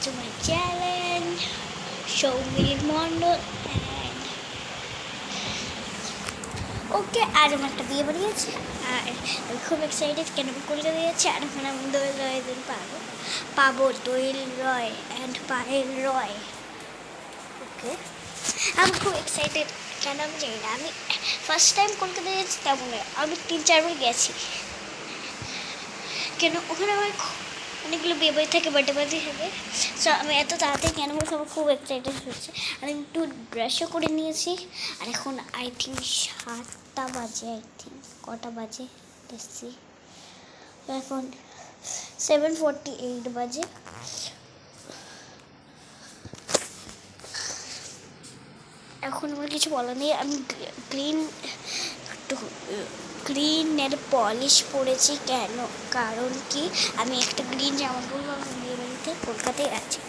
to my challenge. Show me Mondol and ওকে আজ আমার একটা বিয়ে বাড়ি আছে আর আমি খুব এক্সাইটেড কেন আমি কলকাতায় যাচ্ছি আর এখন আমি দোয়েল রয়ের দিন পাবো দোয়েল রয় অ্যান্ড পায়েল রয়। ওকে আমি খুব এক্সাইটেড কেন আমি জানি না, আমি ফার্স্ট টাইম কলকাতায় যাচ্ছি তেমন নয়, আমি 3-4 বার গেছি। কেন ওখানে আমার অনেকগুলো বিয়ে বাড়ি থাকে, বার্থডে পার্টি থাকে, সো আমি এত তাড়াতাড়ি কেন বলছি আমার খুব এক্সাইটেড হচ্ছে। আর আমি একটু ড্রেসও করে নিয়েছি আর এখন আই থিঙ্ক 7টা বাজে, কটা বাজে দেখছি এখন 7:48 বাজে। এখন আমার কিছু বলার নেই, আমি গ্রিন নেল পলিশ পরেছি কেন, কারণ কি আমি একটা গ্রিন জামা পরবো আমার বিয়ে বাড়িতে কলকাতায় আছে।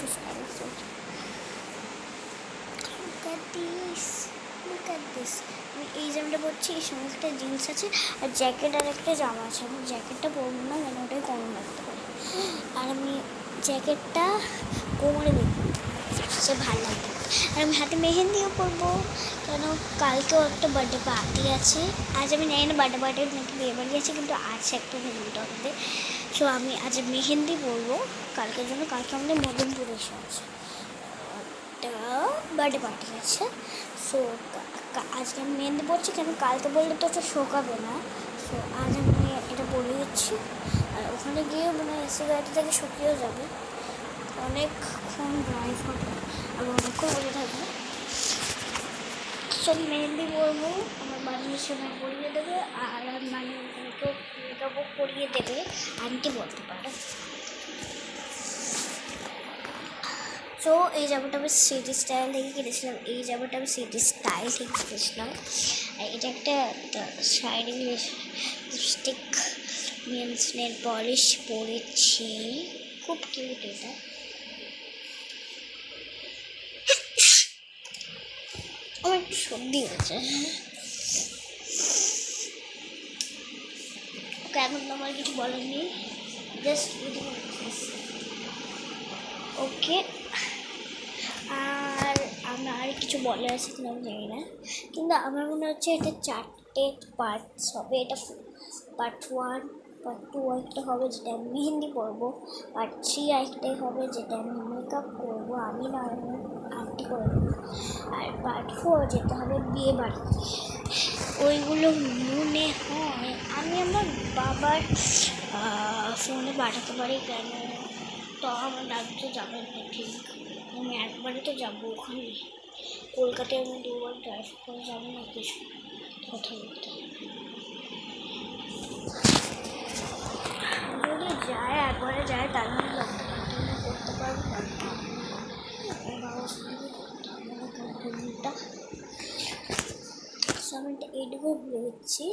আমি এই জামাটা পরছি, এই সঙ্গে একটা জিন্স আছে আর জ্যাকেট আর একটা জামা আছে। আমি জ্যাকেটটা পরবো না কেন ওটাই কম লাগতে পারে, আর আমি জ্যাকেটটা কোমরে দেখবো সে ভালো লাগবে। আর আমি হাতে মেহেন্দিও পরবো কেন কালকেও একটা বার্থডে পার্টি আছে। আজ আমি জানি না বার্থডে পার্টির নাকি বিয়ে বাড়ি আছে, কিন্তু আছে একটা মেহেন্দিটা আমাদের। সো আমি আজ মেহেন্দি পরবো কালকের জন্য, কালকে আমাদের মদনপুরে এসে আছে একটা বার্থডে পার্টি আছে। সো আজকে আমি মেহেন্দি পরছি কেন কালকে বললে তো ওটা শোকাবে না, সো আজ আমি এটা পরে দিচ্ছি। আর ওখানে গিয়ে মানে এসি গাড়িটা থেকে শুকিয়েও যাবে, অনেকক্ষণ ড্রাইভ হবে আর অনেকক্ষণ বসে থাকবে। সব মেহেন্দি পরবো, আমার বাড়ির সময় পরিয়ে দেবে আর মানে মেকআপও করিয়ে দেবে আন্টি বলতে পারে। সো এই জামাটা আমি সিটি স্টাইল থেকে কিনেছিলাম, এই জামাটা আমি সিটি স্টাইল থেকে কিনেছিলাম। এটা একটা shining lipstick means nail polish পরেছি, খুব কিউট এটা। আমার একটু সর্দি হয়েছে, ওকে এখন তো আমার কিছু বলার নেই, জাস্ট ওকে। আর আমার কিছু বলার আছে কিনা আমি জানি না, কিন্তু আমার মনে হচ্ছে এটা 4টে পার্টস হবে। এটা পার্ট 1, পার্ট 2 একটা হবে যেটা আমি মেহেন্দি পরবো, পার্ট 3 একটাই হবে যেটা আমি মেকআপ করবো, আমি না আন্টি করবো, আর পার্ট 4 যেটা হবে বিয়ে বাড়ি। ওইগুলো মনে হয় আমি আমার বাবার ফোনে পাঠাতে পারি কেন, তো আমার দাদু তো যাবেন না, ঠিক আমি একবারে তো যাবো ওখানে কলকাতায়, আমি 2বার ড্রাইভ করে যাবো না কিছু কথা বলতে। যদি যায় একবারে যায় তাহলে আমি করতে পারবো না, আমি এইটুকু ভুলে দিচ্ছি।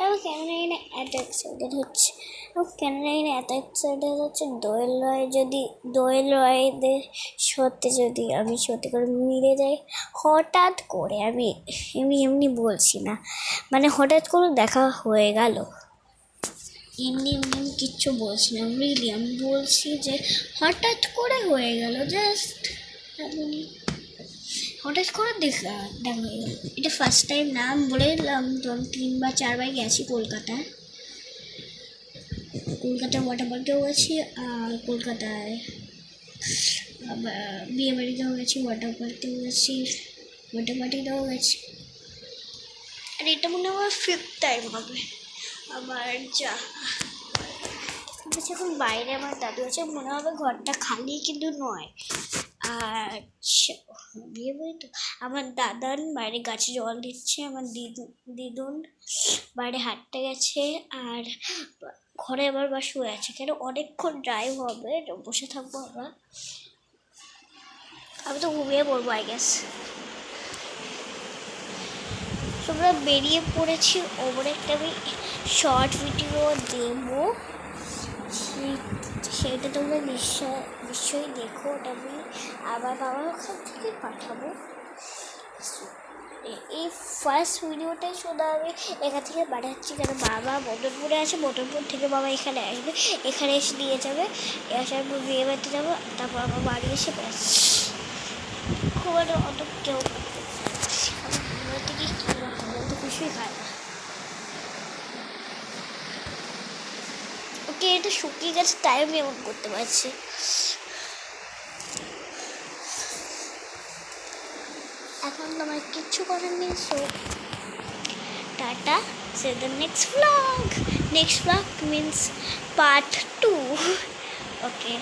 আমি কেন জানি না এত এক্সাইটেড হচ্ছে, দোয়েল রয়দের সাথে যদি আমি সত্যি করে মিলে যাই হঠাৎ করে, আমি এমনি বলছি না, মানে হঠাৎ করে দেখা হয়ে গেল, এমনি কিচ্ছু বলছি না, আমি বলছি যে হঠাৎ করে হয়ে গেল, জাস্ট হঠাৎ করে দেখা হয়ে গেল। এটা ফার্স্ট টাইম না, আমি বলে দিলাম তো আমি 3-4 বার গেছি কলকাতায় ওয়াটার পার্কেও গেছি আর কলকাতায় বিয়ে বাড়িতেও গেছি, ওয়াটার পার্কেও গেছি, ওয়াটার পার্টিতেও গেছি, আর এটা মনে হয় আমার 5th টাইম হবে আমার যা এখন বাইরে আমার দাদু আছে, মনে হবে ঘরটা খালি কিন্তু নয়। আর বিয়ে বাড়ি তো আমার দাদান বাইরে গাছে জল দিচ্ছে, আমার দিদুন বাইরে হাঁটতে গেছে আর ঘরে আবার বা শুয়ে আছে, কেন অনেকক্ষণ ড্রাইভ হবে, বসে থাকবো আবার, আমি তো ঘুমিয়ে পড়বো আই গেস। তোমরা বেরিয়ে পড়েছি, ওপরে একটা আমি শর্ট ভিডিও দেবো, সেটা তোমরা নিশ্চয়ই দেখো, ওটা আমি আবার বাবার ওখান থেকে পাঠাবো। এই ফার্স্ট ভিডিওটাই শুধু আমি এখান থেকে পাঠাচ্ছি, কারণ বাবা মদনপুরে আছে, মদনপুর থেকে বাবা এখানে আসবে, এখানে এসে দিয়ে যাবে, আসার পর বিয়ে বাড়িতে যাবো, তারপর আমার বাড়ি এসে ব্যাস। খুব একটা অত কেউ থেকে তো কিছুই খায় না। ওকে, এটা শুকিয়ে গেছে তাই আমি এমন করতে পারছি। এখন তোমার কিচ্ছু করার নেই, so tata, say the next blog. Next blog means part 2। Okay.